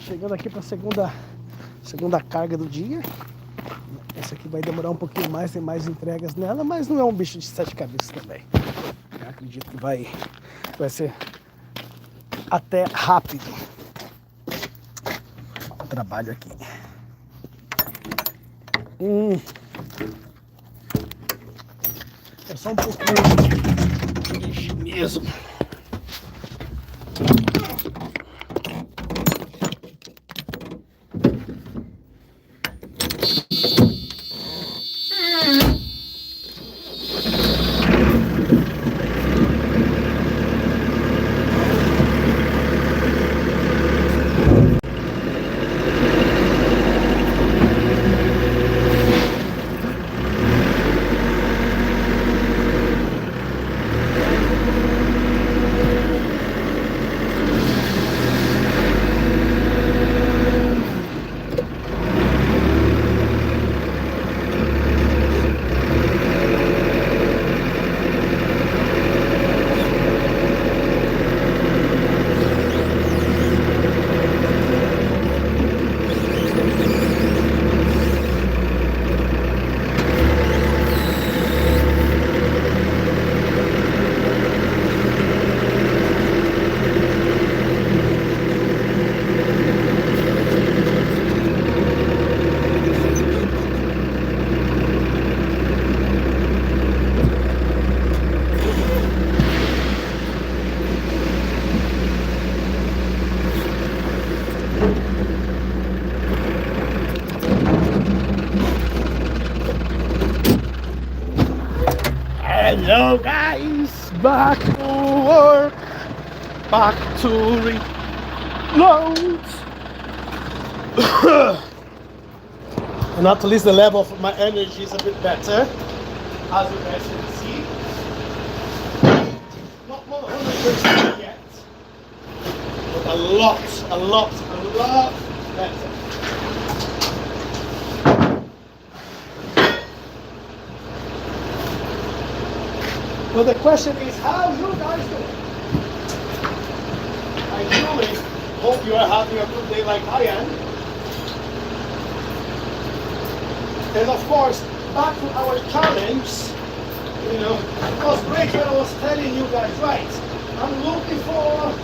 Chegando aqui para segunda carga do dia. Essa aqui vai demorar um pouquinho mais, tem mais entregas nela, mas não é um bicho de 7 cabeças também. Eu acredito que vai ser até rápido o trabalho aqui. É só um pouquinho de lixo mesmo. Hello guys, back to work, back to reload. And at least the level of my energy is a bit better, as you guys can see. Not 100% yet, but a lot better. But the question is, how you guys doing? I really hope you are having a good day like I am. And of course, back to our challenge, you know, it was great when I was telling you guys, right, I'm looking for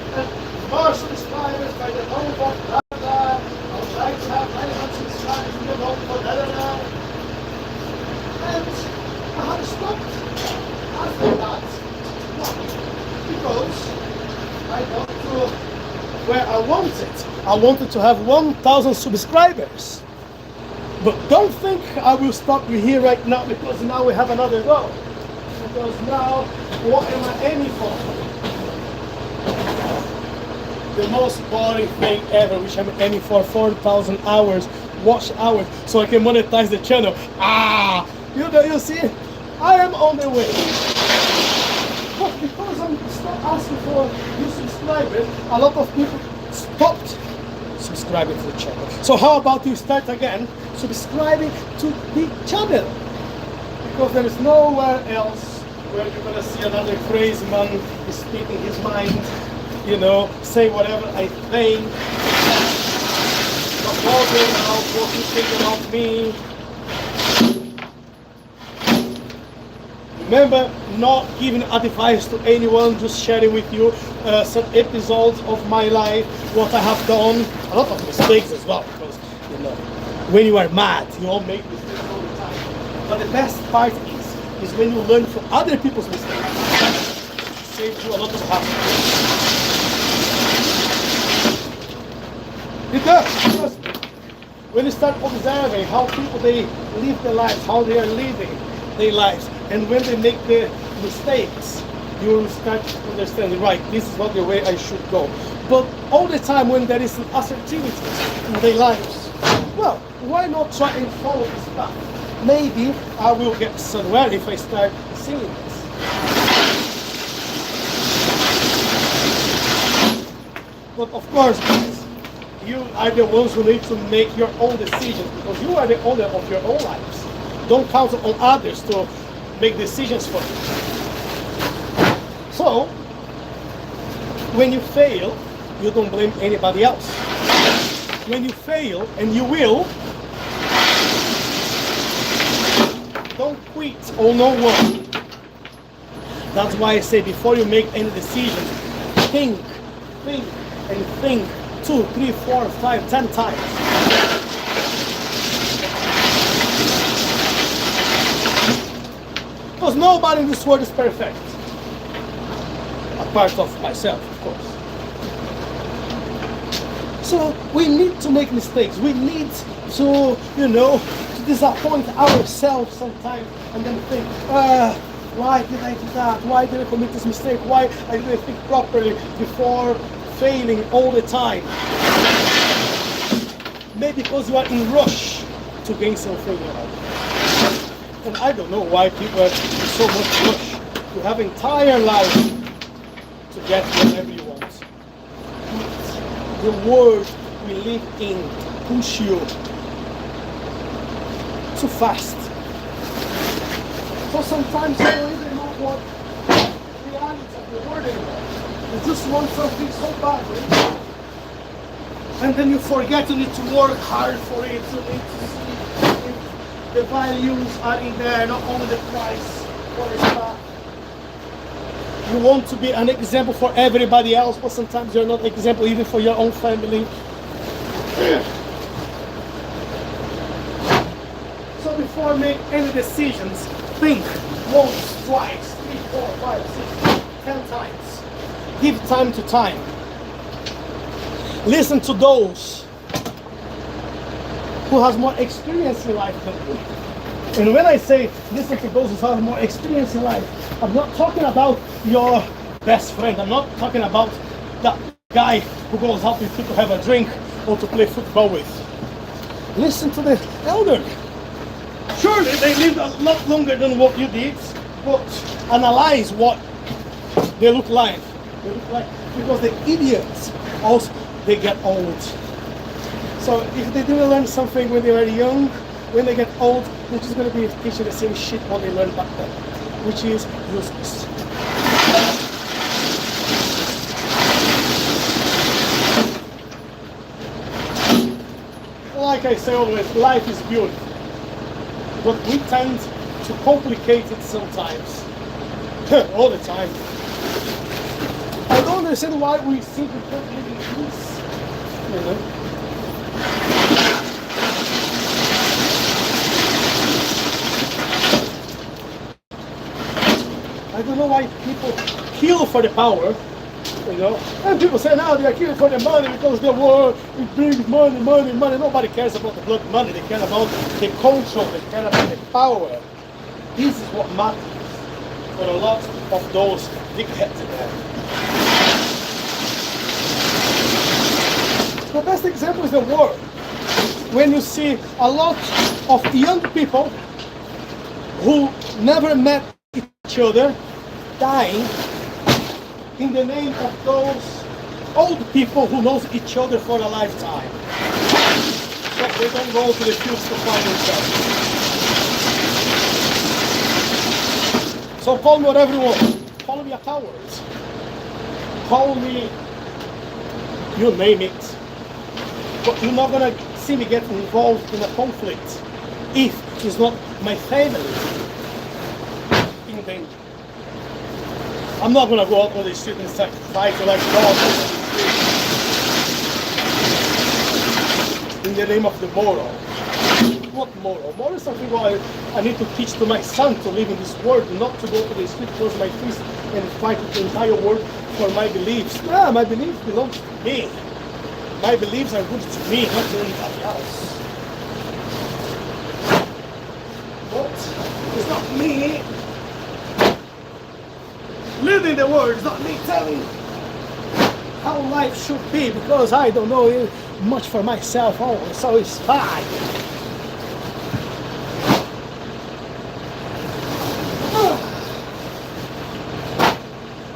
more subscribers by the home of Canada. I'll try to have 900 subscribers in the home for Canada. And I have stopped after that. Because I got to where I wanted. I wanted to have 1,000 subscribers. But don't think I will stop you here right now, because now we have another goal. Because now, what am I aiming for? The most boring thing ever, which I'm aiming for 4,000 hours, watch hours, so I can monetize the channel. You see, I am on the way. But because I'm stopped asking for new subscribers, a lot of people stopped subscribing to the channel. So how about you start again subscribing to the channel? Because there is nowhere else where you're gonna see another crazy man speaking his mind, you know, say whatever I think, not bothering about what you think about me. Remember, not giving advice to anyone, just sharing with you some episodes of my life, what I have done, a lot of mistakes as well, because, you know, when you are mad, you all make mistakes all the time. But the best part is when you learn from other people's mistakes. It saves you a lot of hassle. It does, trust me. When you start observing how people they live their lives, how they are living their lives, and when they make the mistakes, you will start understanding, right, this is not the way I should go. But all the time when there is an assertivity in their lives, well, why not try and follow this path? Maybe I will get somewhere if I start seeing this. But of course, guys, you are the ones who need to make your own decisions, because you are the owner of your own lives. Don't count on others to make decisions for you. So, when you fail, you don't blame anybody else. when you fail, and you will, don't quit or no one. That's why I say before you make any decision, think, and think 2, 3, 4, 5, 10 times. Because nobody in this world is perfect. Apart of myself, of course. So we need to make mistakes. We need to, to disappoint ourselves sometimes and then think, why did I do that? Why did I commit this mistake? Why I didn't think properly before failing all the time? Maybe because you are in rush to gain something in life. And I don't know why people are in so much rush to have entire life to get whatever you want. The world we live in push you too fast. So sometimes you don't even know what the reality of the world is. You just want something so badly, and then you forget you need to work hard for it. You need to see if the values are in there, not only the price for the stuff. You want to be an example for everybody else, but sometimes you're not an example even for your own family. So before making any decisions, think once, twice, 3, 4, 5, 6, 10 times. Give time to time. Listen to those who has more experience in life than you. And when I say listen to those who have more experience in life, I'm not talking about your best friend. I'm not talking about that guy who goes out with you to have a drink or to play football with. Listen to the elderly. Surely they lived a lot longer than what you did, but analyze what they look like. Because the idiots also, they get old. So if they didn't learn something when they were young, when they get old, they're just going to be teaching the same shit what they learned back then, which is useless. Like I say always, life is beautiful, but we tend to complicate it sometimes, all the time. I don't understand why we simply can't live in peace, I don't know why people kill for the power, And people say now they are killing for the money because the war is bring money. Nobody cares about the blood money. They care about the control. They care about the power. This is what matters for a lot of those big heads there. The best example is the war. When you see a lot of young people who never met each other dying in the name of those old people who knows each other for a lifetime. But they don't go to the fields to find themselves. So call me whatever you want. Call me a coward. Call me, you name it. But you're not gonna see me get involved in a conflict if it's not my family in danger. I'm not gonna go out on the street and fight like dogs in the name of the moral. What moral? Moral is something I need to teach to my son to live in this world, not to go to the street, close my fist and fight with the entire world for my beliefs. Yeah, my beliefs belong to me. My beliefs are good to me, not to anybody else. But it's not me living the world, it's not me telling how life should be, because I don't know much for myself always, so it's fine.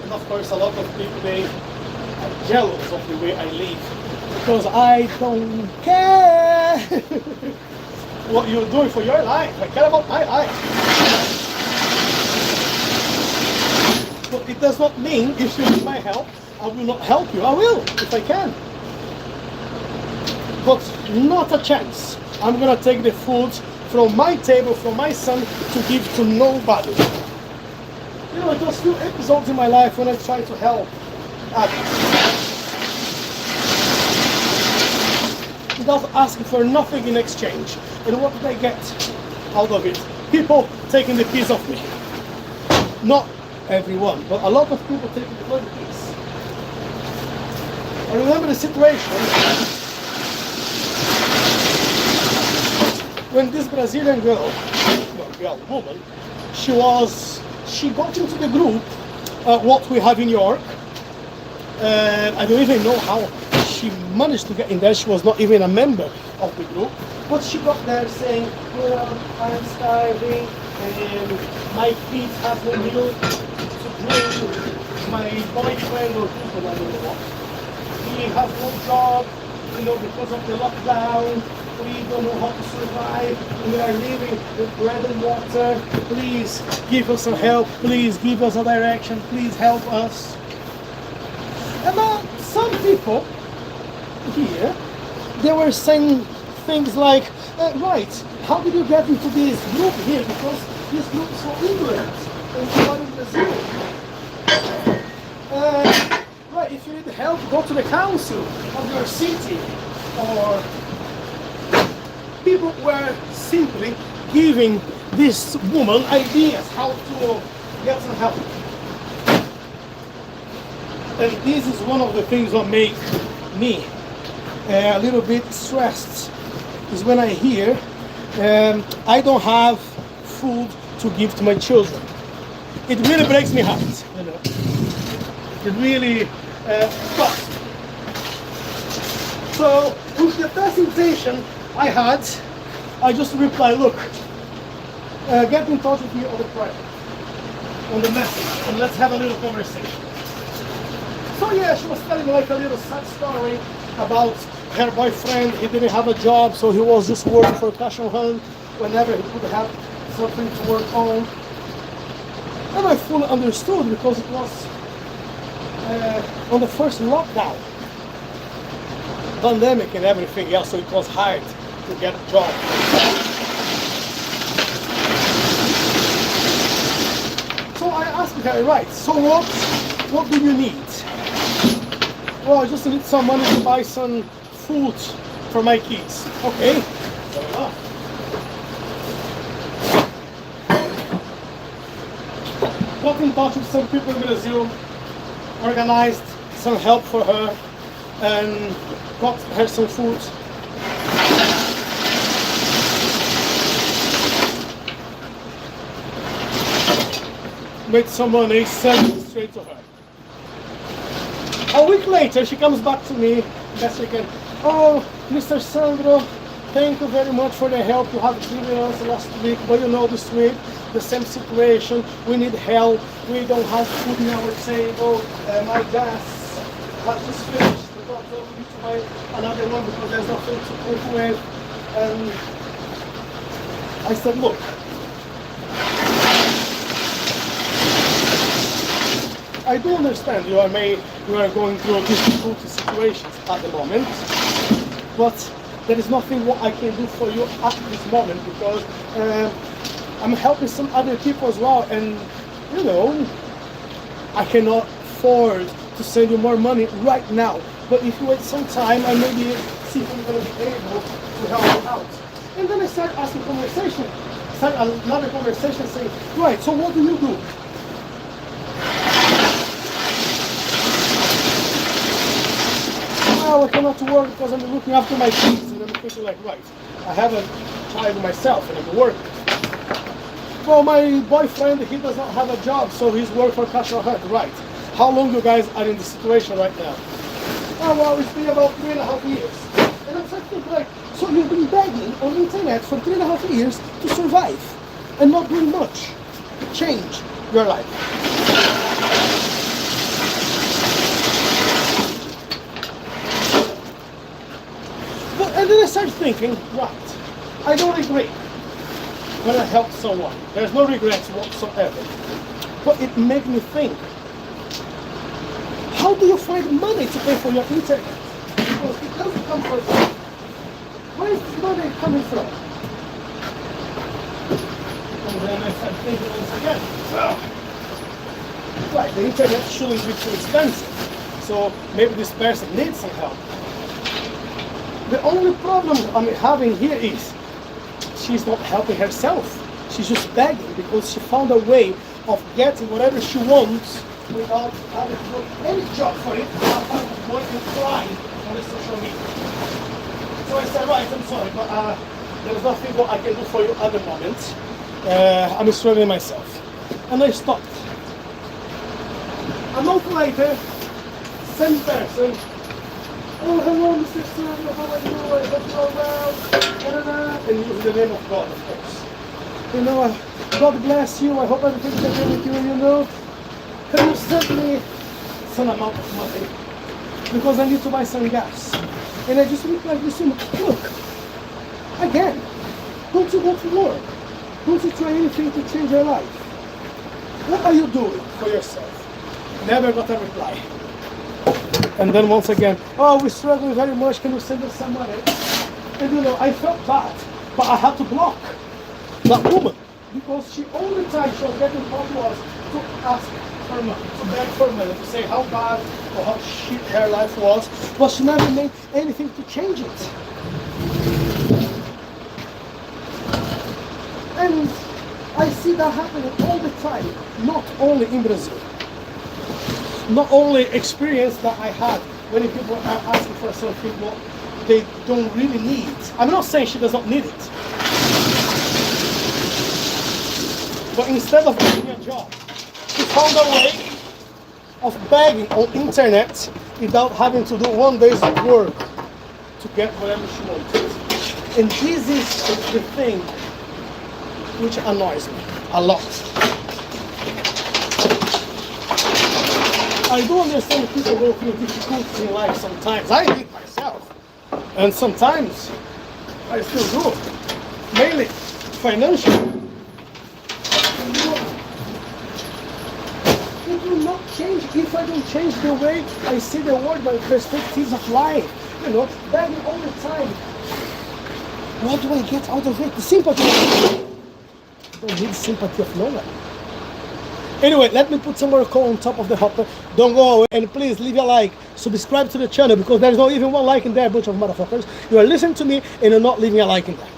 And of course a lot of people, they are jealous of the way I live, because I don't care what you're doing for your life. I care about my life. But it does not mean if you need my help, I will not help you. I will, if I can. but not a chance. I'm gonna take the food from my table, from my son, to give to nobody. You know, it was few episodes in my life when I tried to help others without asking for nothing in exchange. And what did I get out of it? People taking the piece of me. Not everyone, but a lot of people taking the bloody piece. I remember the situation when this Brazilian woman, she got into the group, what we have in York. I don't even know how she managed to get in there. She was not even a member of the group, but she got there saying, well, I'm starving and my kids have no milk to drink, my boyfriend or people, I don't know what, he has no job, you know, because of the lockdown, we don't know how to survive, we are living with bread and water, please give us some help, please give us a direction, please help us. And some people here, they were saying things like, right, how did you get into this group here? Because this group is for England and you are in Brazil. Right, if you need help, go to the council of your city. Or people were simply giving this woman ideas how to get some help. And this is one of the things that make me a little bit stressed, is when I hear I don't have food to give to my children. It really breaks my heart, you know. It really but so with the presentation I had, I just replied, look, get in touch with me on the private, on the message, and let's have a little conversation. So yeah, she was telling me like a little sad story about her boyfriend. He didn't have a job, so he was just working for cash on hand whenever he could have something to work on. And I fully understood, because it was on the first lockdown, pandemic and everything else, so it was hard to get a job. So I asked her, right, so what do you need? Well, I just need some money to buy some food for my kids. Okay, fair enough. Got in touch with some people in Brazil, organized some help for her, and got her some food. Made some money, sent it straight to her. A week later, she comes back to me, best she can. Oh, Mr. Sandro, thank you very much for the help you have given us last week, but you know, this week, the same situation, we need help, we don't have food in our table, my gas has just finished, we need to buy another one because there's nothing to cook with. And I said, look, I do understand you are going through difficult situations at the moment, but there is nothing what I can do for you at this moment, because I'm helping some other people as well, and you know, I cannot afford to send you more money right now, but if you wait some time, I maybe see if I'm going to be able to help you out. And then I started asking conversation, another conversation saying, right, so what do you do? I cannot work because I'm looking after my kids, and I'm thinking like, right, I have a child myself and I'm working. Well, my boyfriend, he does not have a job, so he's working for cash on hand, right? How long you guys are in this situation right now? Oh, well, it's been about 3.5 years. And I'm thinking like, so you've been begging on the internet for 3.5 years to survive and not doing much to change your life. And then I started thinking, right, I don't regret when I help someone. There's no regrets whatsoever. But it made me think, how do you find money to pay for your internet? Because it doesn't come for free. money coming from? And then I started thinking once again, well, right, the internet shouldn't be too expensive. So maybe this person needs some help. The only problem I'm having here is she's not helping herself. She's just begging because she found a way of getting whatever she wants without having to do any job for it, without having to work and crying on the social media. So I said, right, I'm sorry, but there's nothing what I can do for you at the moment. I'm struggling myself. And I stopped. A month later, same person. Oh, hello, Mr. Sergio, how are you? I hope you're well. And use the name of God, of course. You know, God bless you. I hope everything's okay with you, you know. Can you send me some amount of money? Because I need to buy some gas. And I just look like this, look, again, don't you go to work? Don't you try anything to change your life? What are you doing for yourself? Never got a reply. And then once again, oh, we're struggling very much, can you send us some money? And you know, I felt bad, but I had to block that woman. Because she all the time she was getting called was to ask for money, to beg for money, to say how bad or how shit her life was, but she never made anything to change it. And I see that happening all the time, not only in Brazil. Not only experience that I had when people are asking for something what they don't really need. I'm not saying she does not need it. But instead of getting a job, she found a way of begging on internet without having to do one day's work to get whatever she wanted. And this is the thing which annoys me a lot. I do understand people go through difficulties in life sometimes. I did myself. And sometimes I still do. Mainly financially. It will not change if I don't change the way I see the world, my perspectives of life. You know, begging all the time. What do I get out of it? The sympathy. I don't need sympathy of no one. Anyway, let me put some more coal on top of the hopper. Don't go away, and please leave a like, subscribe to the channel, because there's not even one like in there, bunch of motherfuckers. You are listening to me and you're not leaving a like in there.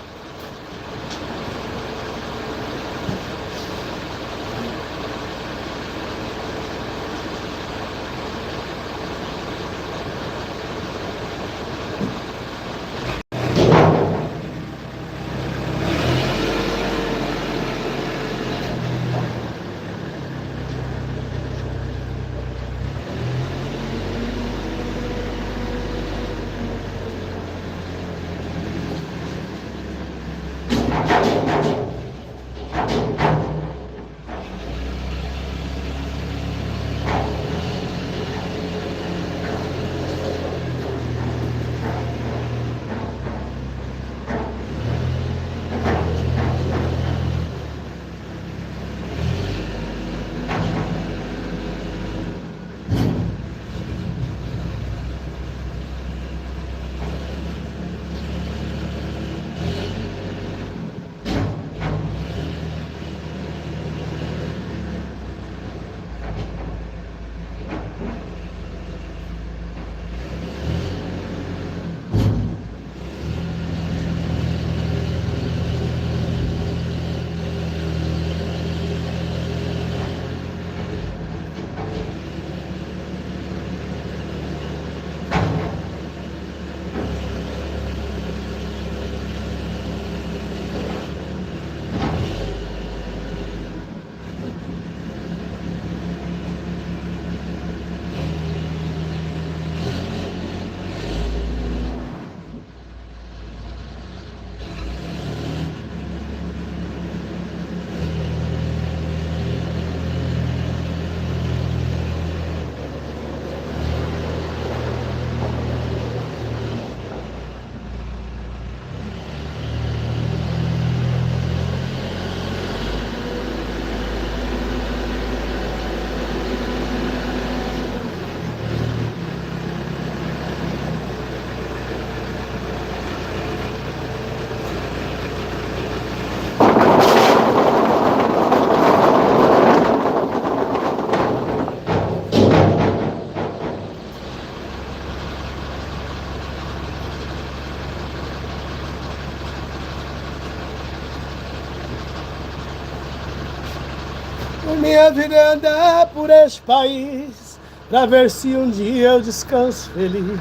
Minha vida é andar por este país, pra ver se um dia eu descanso feliz,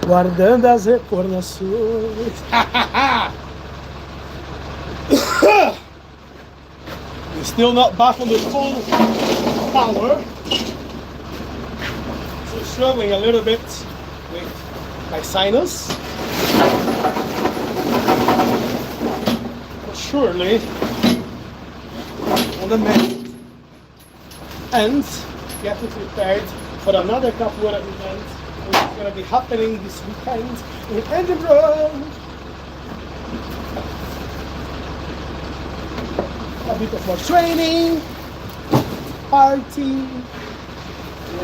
guardando as recordações. We're still not back on the full power. So struggling a little bit with my sinus. But surely on the mend. And getting prepared for another couple of events which is going to be happening this weekend in Edinburgh. A bit of more training, party,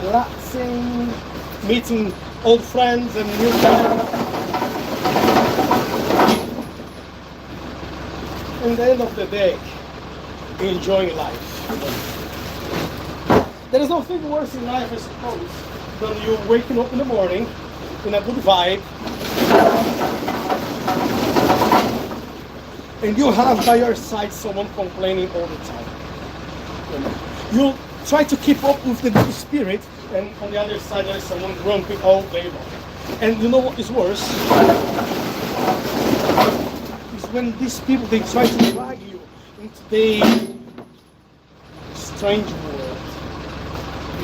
relaxing, meeting old friends and new friends. And at the end of the day, enjoying life. There is nothing worse in life, I suppose, than you waking up in the morning in a good vibe, and you have by your side someone complaining all the time. You try to keep up with the good spirit, and on the other side there is someone grumpy all day long. And you know what is worse? Is when these people, they try to drag you into the strange world.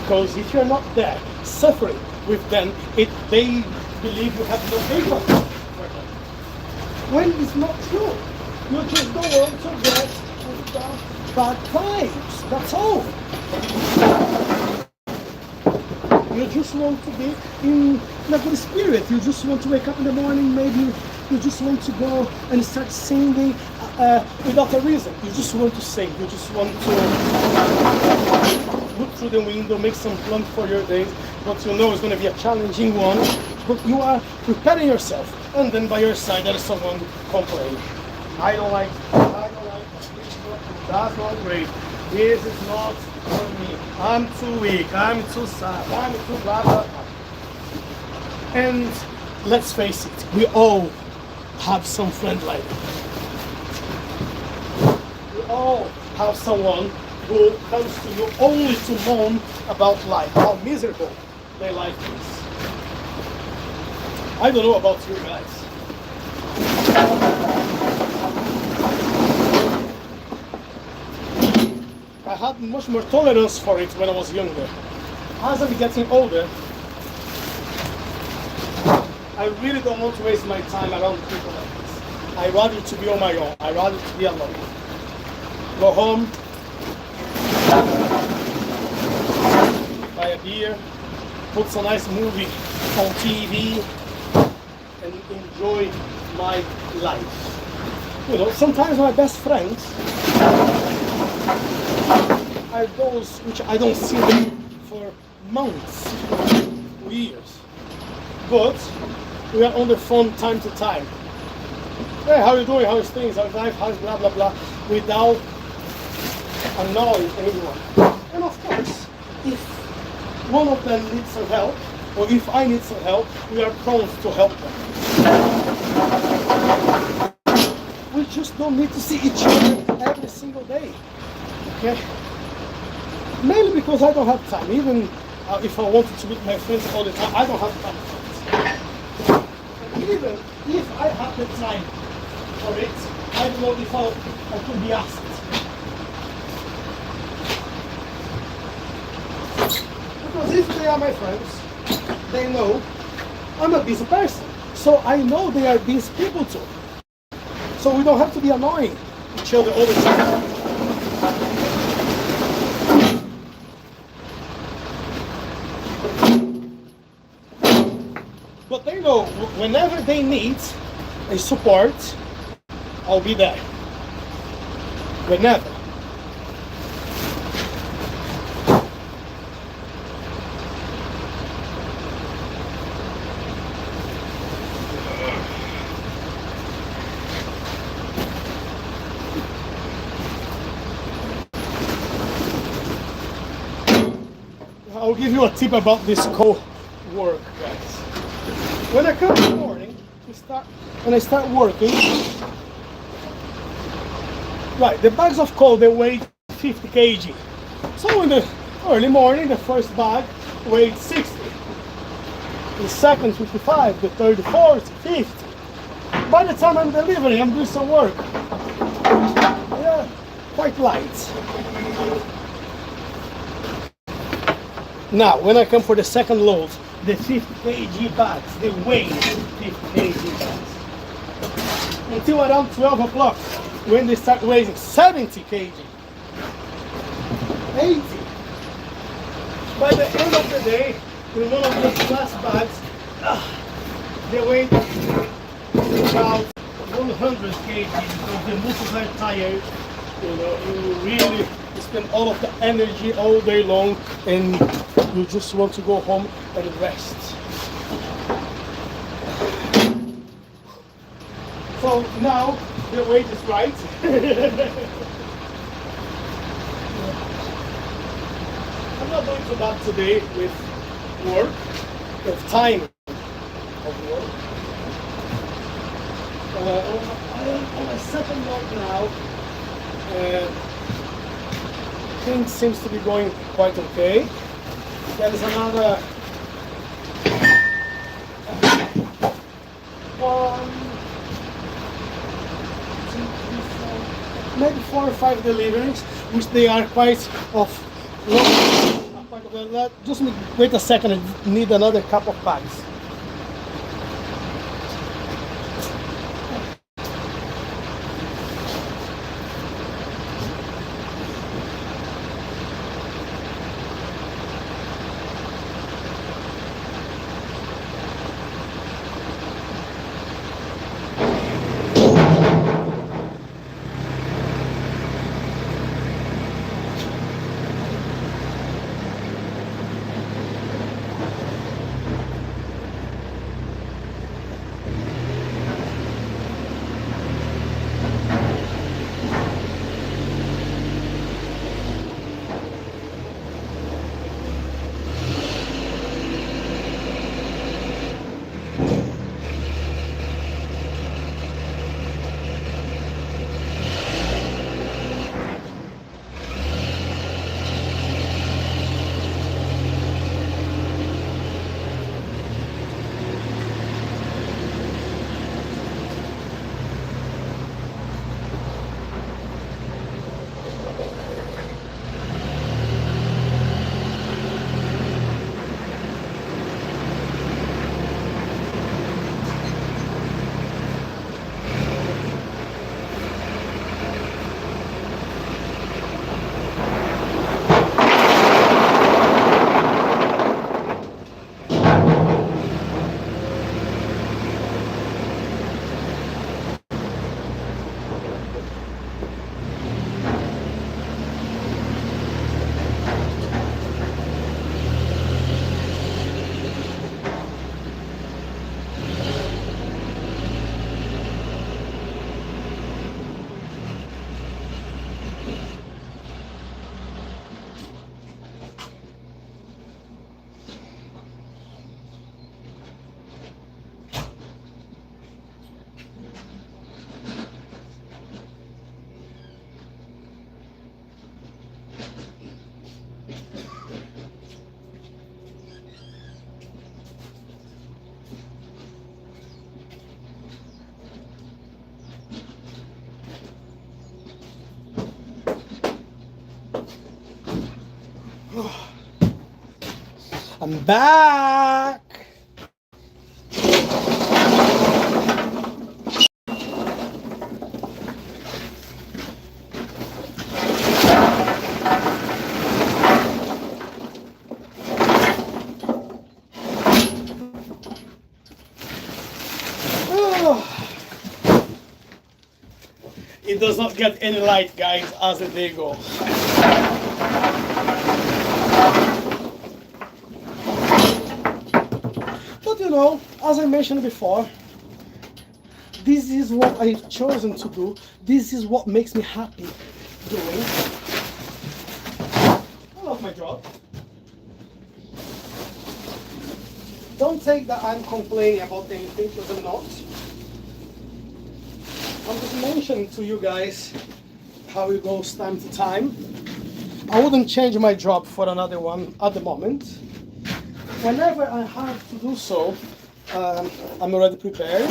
Because if you're not there suffering with them, they believe you have no paper for them. When it's not true. You just don't want to get with the bad vibes. That's all. You just want to be in a good spirit. You just want to wake up in the morning. Maybe you just want to go and start singing without a reason. You just want to sing. You just want to look through the window, make some plans for your day. But you know it's going to be a challenging one. But you are preparing yourself. And then by your side there is someone complaining. I don't like that's not great. This is not for me. I'm too weak. I'm too sad. I'm too blah blah blah. And let's face it, we all have some friend like that. We all have someone who comes to you only to moan about life, how miserable their life is. I don't know about you guys. I had much more tolerance for it when I was younger. As I'm getting older, I really don't want to waste my time around people like this. I rather to be on my own. I rather to be alone. Go home, buy a beer, put some nice movie on TV, and enjoy my life. You know, sometimes my best friends are those which I don't see them for months, years. But we are on the phone time to time. Hey, how are you doing? How is things? How's life? How's blah blah blah? Without annoying anyone. And of course, if one of them needs some help, or if I need some help, we are prone to help them. We just don't need to see each other every single day. Okay? Mainly because I don't have time. Even if I wanted to meet my friends all the time, I don't have time for it. Even if I have the time for it, I don't know if I could be asked. Because if they are my friends, they know I'm a busy person. So I know they are busy people too. So we don't have to be annoying each other all the time. But they know whenever they need a support, I'll be there. Whenever. I'll give you a tip about this co-work, guys. When I come in the morning, when I start working, right, the bags of coal, they weigh 50 kg. So in the early morning, the first bag weighed 60, the second 55, the third 40, 50. By the time I'm delivering, I'm doing some work. Yeah, quite light. Now, when I come for the second load, the 50 kg bags, they weigh 50 kg bags. Until around 12 o'clock, when they start weighing 70 kg, 80. By the end of the day, in one of those last bags, they weigh about 100 kg because the muscles are tired. You know, you really spend all of the energy all day long and you just want to go home and rest. So now the weight is right. I'm not going to bad today with work, with time of work. I am on a second load now. Things seems to be going quite okay. There is another one, two, three, four, maybe 4 or 5 deliveries, which they are quite of long. Just wait a second, I need another cup of bags. I'm back. It does not get any light, guys, as the day goes. But you know, as I mentioned before, this is what I've chosen to do. This is what makes me happy doing. I love my job. Don't take that I'm complaining about anything, because I'm not. I'm just mentioning to you guys how it goes time to time. I wouldn't change my job for another one at the moment. Whenever I have to do so, I'm already prepared.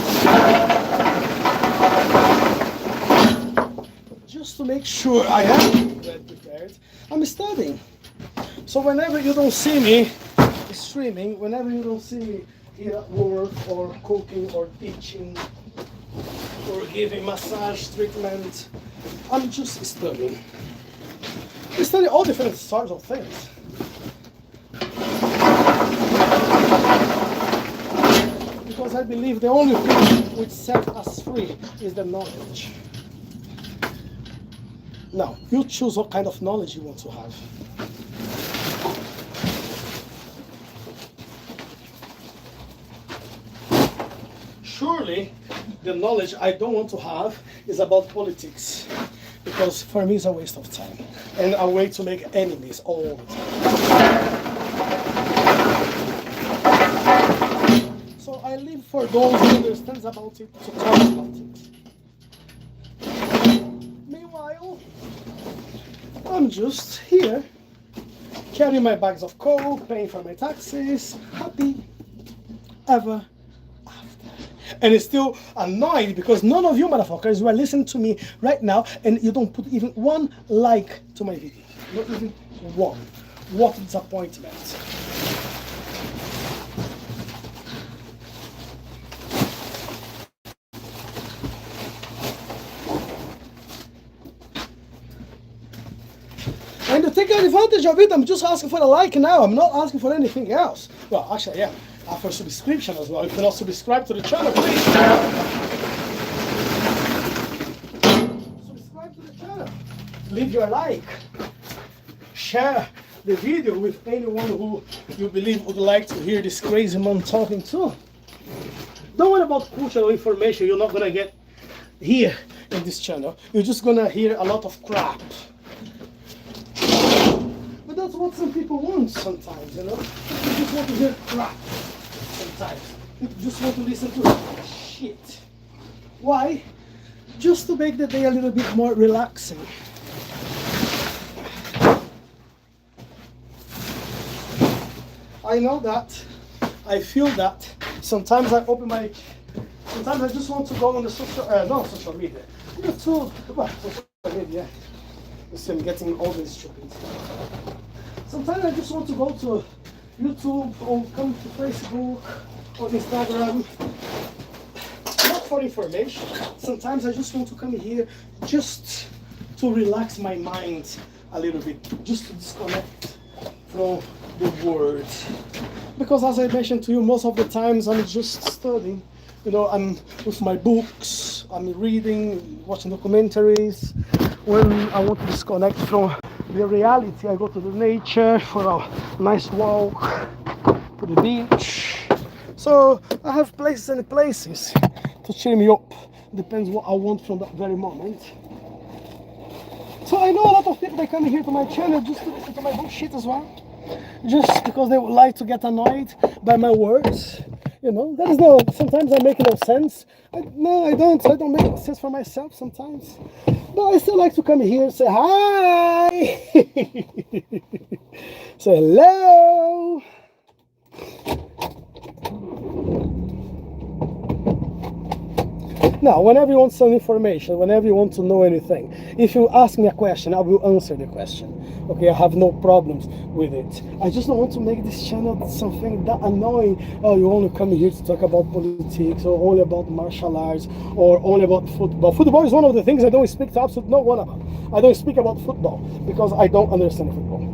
Just to make sure I am already prepared, I'm studying. So whenever you don't see me streaming, whenever you don't see me here at work or cooking or teaching or giving massage treatment, I'm just studying. I study all different sorts of things. Because I believe the only thing which sets us free is the knowledge. Now, you choose what kind of knowledge you want to have. Surely, the knowledge I don't want to have is about politics, because for me it's a waste of time and a way to make enemies all the time. So I leave for those who understand about it to talk about it. Meanwhile, I'm just here, carrying my bags of coke, paying for my taxes, happy ever after. And it's still annoying because none of you motherfuckers who are listening to me right now and you don't put even one like to my video. Not even one. What a disappointment. And to take advantage of it, I'm just asking for a like now. I'm not asking for anything else. Well, actually, yeah. For subscription as well. You can also subscribe to the channel, please. Subscribe to the channel. Leave your like. Share the video with anyone who you believe would like to hear this crazy man talking to. Don't worry about cultural information you're not going to get here in this channel. You're just going to hear a lot of crap. But that's what some people want sometimes, you know? They just want to hear crap sometimes. People just want to listen to shit. Why? Just to make the day a little bit more relaxing. I know that. I feel that. Sometimes I open my... Sometimes I just want to go on the social media. YouTube. Well, social media. You see, I'm getting always stupid. Sometimes I just want to go to YouTube or come to Facebook or Instagram. Not for information. Sometimes I just want to come here just to relax my mind a little bit. Just to disconnect from the world. Because as I mentioned to you, most of the times I'm just studying. You know, I'm with my books, I'm reading, watching documentaries. When I want to disconnect from the reality, I go to the nature for a nice walk, to the beach. So I have places and places to cheer me up. Depends what I want from that very moment. So I know a lot of people that come here to my channel just to listen to my bullshit as well. Just because they would like to get annoyed by my words. You know, that is no, sometimes I make no sense. No, I don't make no sense for myself sometimes. But I still like to come here and say hi. Say hello. Now, whenever you want some information, whenever you want to know anything, if you ask me a question, I will answer the question. Okay, I have no problems with it. I just don't want to make this channel something that annoying. Oh, you only come here to talk about politics, or only about martial arts, or only about football. Football is one of the things I don't speak to absolutely no one about. I don't speak about football because I don't understand football.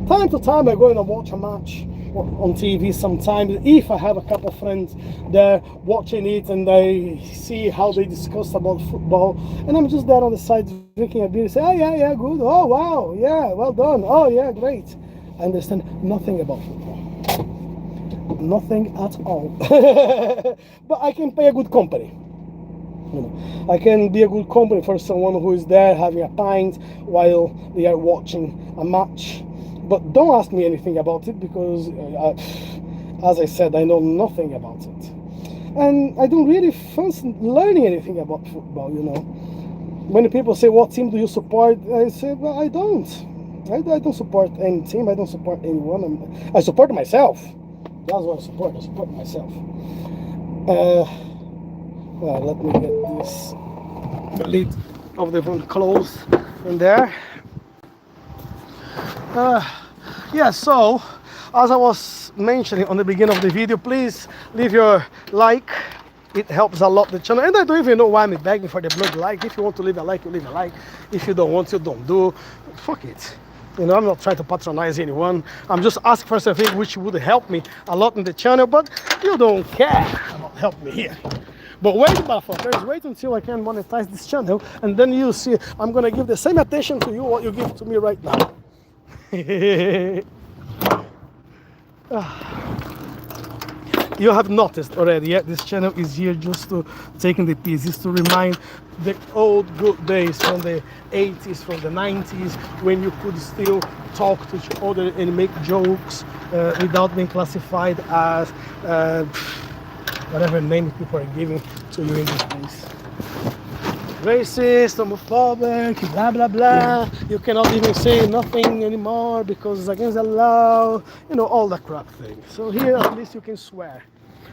Time to time, I go and watch a match on TV sometimes, if I have a couple of friends there watching it and I see how they discuss about football, and I'm just there on the side drinking a beer and say, oh yeah, good, oh wow, yeah, well done, oh yeah, great. I understand nothing about football. Nothing at all. But I can pay a good company. You know, I can be a good company for someone who is there having a pint while they are watching a match. But don't ask me anything about it because, as I said, I know nothing about it. And I don't really fancy learning anything about football, you know. When people say, what team do you support? I say, well, I don't. I don't support any team. I don't support anyone. I support myself. That's what I support. I support myself. Well, let me get this lid of the phone closed in there. Yeah, so as I was mentioning on the beginning of the video, please leave your like. It helps a lot the channel, and I don't even know why I'm begging for the blood like. If you want to leave a like, you leave a like. If you don't want, you don't do. Fuck it. You know, I'm not trying to patronize anyone. I'm just asking for something which would help me a lot in the channel, but you don't care about helping me here. But wait, motherfuckers, wait until I can monetize this channel, and then you see I'm gonna give the same attention to you what you give to me right now. You have noticed already, yeah, this channel is here just to taking the pieces, to remind the old good days from the 80s, from the 90s, when you could still talk to each other and make jokes without being classified as whatever name people are giving to you in this place. Racist, homophobic, blah blah blah. You cannot even say nothing anymore because it's against the law. You know, all that crap thing. So here at least you can swear,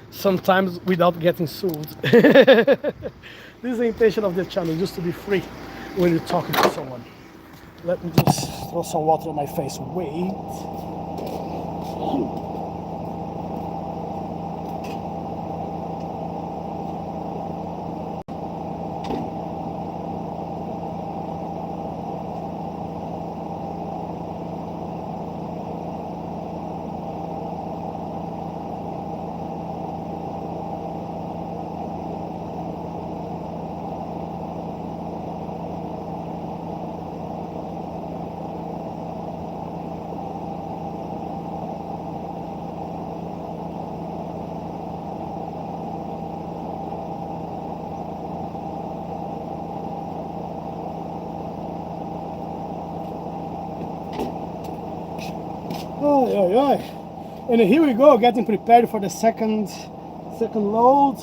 sometimes without getting sued. This is the intention of the channel, just to be free when you're talking to someone. Let me just throw some water on my face. Wait. And here we go, getting prepared for the second load.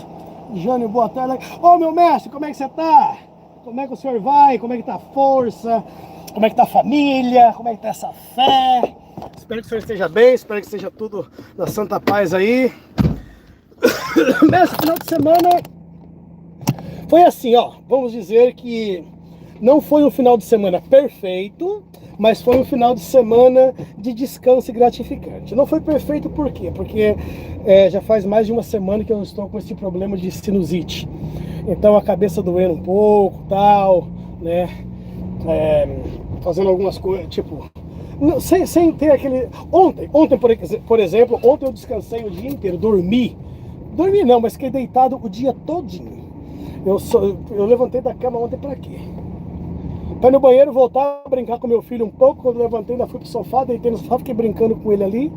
Jânio, boa tarde. Ô, meu mestre, como é que você tá? Como é que o senhor vai? Como é que tá a força? Como é que tá a família? Como é que tá essa fé? Espero que o senhor esteja bem, espero que esteja tudo na santa paz aí. Mestre, final de semana foi assim, ó. Vamos dizer que não foi um final de semana perfeito, mas foi um final de semana de descanso e gratificante. Não foi perfeito por quê? Porque já faz mais de uma semana que eu estou com esse problema de sinusite. Então a cabeça doendo um pouco, tal, né? Fazendo algumas coisas, tipo... Sem ter aquele... Ontem, por exemplo, ontem eu descansei o dia inteiro, dormi. Dormi não, mas fiquei deitado o dia todinho. Eu levantei da cama ontem pra quê? Pra ir no banheiro, voltar a brincar com meu filho um pouco. Quando eu levantei, ainda fui pro sofá, deitei no sofá, fiquei brincando com ele ali,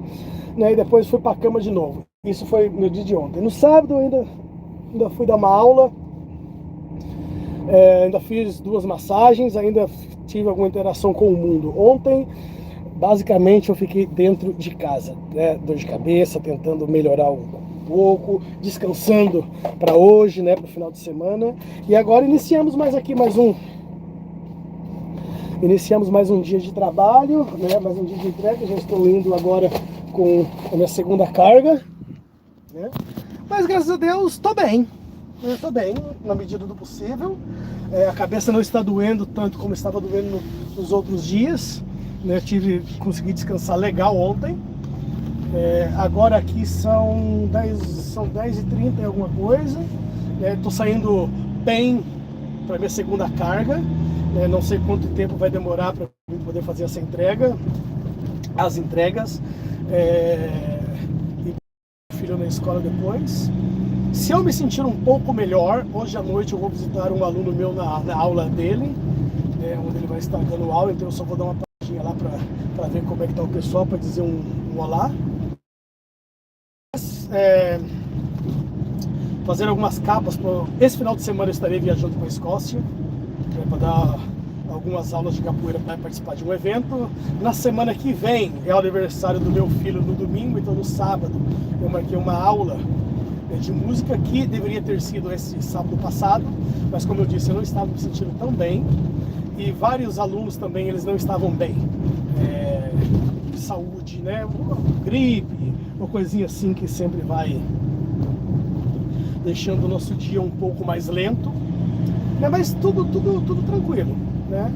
né? E depois fui pra cama de novo. Isso foi no dia de ontem. No sábado ainda fui dar uma aula, ainda fiz 2 massagens, ainda tive alguma interação com o mundo. Ontem, basicamente, eu fiquei dentro de casa, né? Dor de cabeça, tentando melhorar um pouco, descansando para hoje, né? Pro final de semana. E agora iniciamos mais um dia de trabalho, né? Mais um dia de entrega. Já estou indo agora com a minha segunda carga, né? Mas graças a Deus estou bem. Estou bem, na medida do possível. A cabeça não está doendo tanto como estava doendo nos outros dias, né? Consegui descansar legal ontem. Agora aqui são 10h30 e alguma coisa. Estou saindo bem para minha segunda carga. Não sei quanto tempo vai demorar para poder fazer as entregas. E o filho na escola depois. Se eu me sentir um pouco melhor, hoje à noite eu vou visitar um aluno meu na aula dele, onde ele vai estar dando aula, então eu só vou dar uma passadinha lá para ver como é que tá o pessoal, para dizer um olá. Fazer algumas capas. Esse final de semana eu estarei viajando para a Escócia, para dar algumas aulas de capoeira para participar de um evento. Na semana que vem é o aniversário do meu filho no domingo, então no sábado eu marquei uma aula de música que deveria ter sido esse sábado passado, mas como eu disse, eu não estava me sentindo tão bem, e vários alunos também, eles não estavam bem. saúde, né? Uma gripe, uma coisinha assim que sempre vai deixando o nosso dia um pouco mais lento, né? Mas tudo tranquilo, né?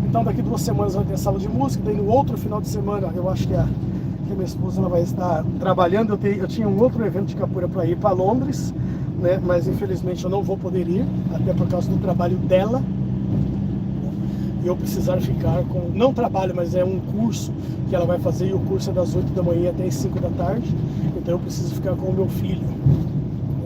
Então daqui 2 semanas vai ter sala de música, daí no outro final de semana eu acho que a minha esposa ela vai estar trabalhando. Eu tinha um outro evento de capoeira para ir para Londres, né? Mas infelizmente eu não vou poder ir, até por causa do trabalho dela. E eu precisar ficar com, não trabalho, mas é um curso que ela vai fazer, e o curso é das 8 da manhã até as 5 da tarde, então eu preciso ficar com o meu filho, né?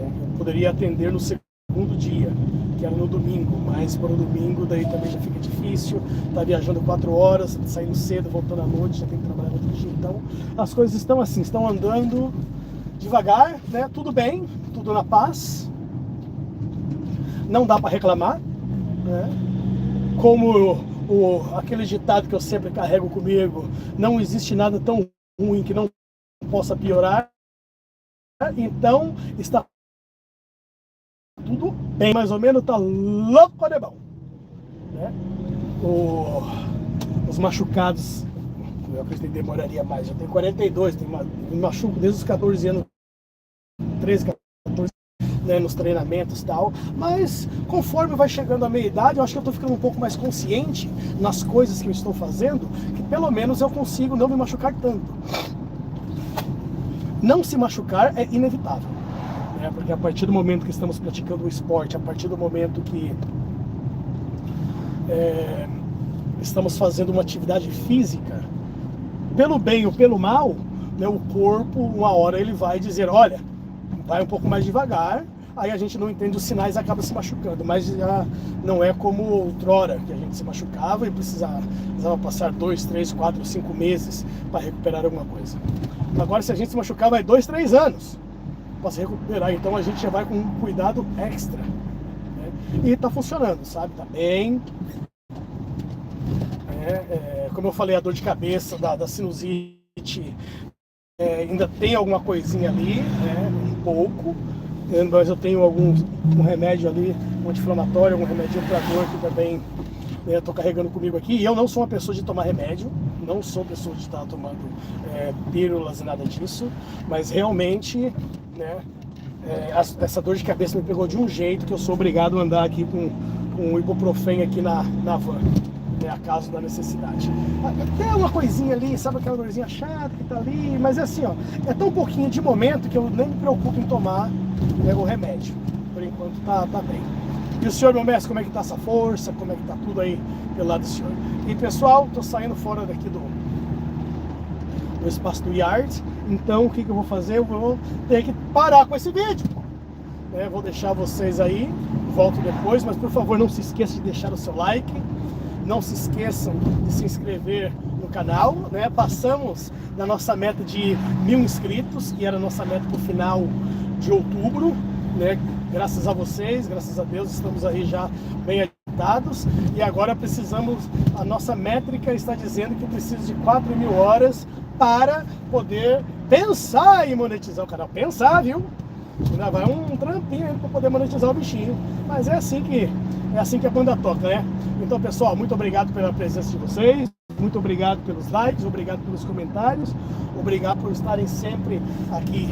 Eu poderia atender no segundo dia, que era no domingo, mas para o domingo daí também já fica difícil, tá viajando 4 horas, saindo cedo, voltando à noite, já tem que trabalhar no outro dia. Então as coisas estão assim, estão andando devagar, né? Tudo bem, tudo na paz, não dá para reclamar, né? Como aquele ditado que eu sempre carrego comigo, não existe nada tão ruim que não possa piorar, então está tudo bem, mais ou menos, tá louco de bom, né? Os machucados, eu acredito que demoraria mais, eu tenho 42, me machuco desde os 14 anos, 13, 14, né, nos treinamentos e tal, mas conforme vai chegando a meia idade, eu acho que eu tô ficando um pouco mais consciente nas coisas que eu estou fazendo, que pelo menos eu consigo não me machucar tanto. Não se machucar é inevitável, né? Porque a partir do momento que estamos praticando o esporte, a partir do momento que estamos fazendo uma atividade física, pelo bem ou pelo mal, né, o corpo, uma hora ele vai dizer, olha, vai um pouco mais devagar, aí a gente não entende os sinais e acaba se machucando, mas já não é como outrora, que a gente se machucava e precisava passar 2, 3, 4, 5 meses para recuperar alguma coisa. Agora, se a gente se machucar, vai 2, 3 anos para se recuperar, então a gente já vai com um cuidado extra, né? E tá funcionando, sabe? Tá bem. Como eu falei, a dor de cabeça da sinusite, ainda tem alguma coisinha ali, né? Um pouco, mas eu tenho um remédio ali, um anti-inflamatório, um remédio para dor que também estou carregando comigo aqui. E eu não sou uma pessoa de tomar remédio, não sou pessoa de estar tomando pílulas e nada disso, mas realmente, né, essa dor de cabeça me pegou de um jeito que eu sou obrigado a andar aqui com um ibuprofeno aqui na van, né, a caso da necessidade. Tem uma coisinha ali, sabe aquela dorzinha chata que tá ali, mas é assim, ó, é tão pouquinho de momento que eu nem me preocupo em tomar, né, o remédio. Por enquanto tá bem. E o senhor, meu mestre, como é que tá essa força? Como é que tá tudo aí pelo lado do senhor? E pessoal, tô saindo fora daqui do espaço do yard, então o que eu vou fazer? Eu vou ter que parar com esse vídeo, né? Vou deixar vocês aí, volto depois, mas por favor não se esqueça de deixar o seu like, não se esqueçam de se inscrever no canal, né? Passamos da nossa meta de 1000 inscritos, que era a nossa meta no final de outubro, né? Graças a vocês, graças a Deus, estamos aí já bem adiantados, e agora a nossa métrica está dizendo que precisa de 4.000 horas para poder pensar em monetizar o canal. Pensar, viu? Ainda vai um trampinho aí para poder monetizar o bichinho, mas é assim que a banda toca, né? Então, pessoal, muito obrigado pela presença de vocês, muito obrigado pelos likes, obrigado pelos comentários, obrigado por estarem sempre aqui,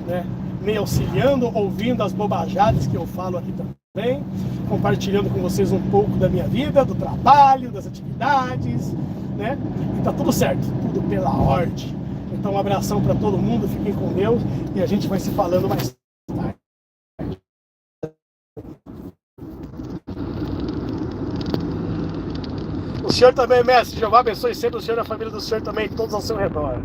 né, me auxiliando, ouvindo as bobajadas que eu falo aqui também, compartilhando com vocês um pouco da minha vida, do trabalho, das atividades, né? E tá tudo certo, tudo pela ordem. Então, um abração para todo mundo, fiquem com Deus e a gente vai se falando mais tarde. O senhor também, mestre, Jeová abençoe sempre o senhor e a família do senhor também, todos ao seu redor.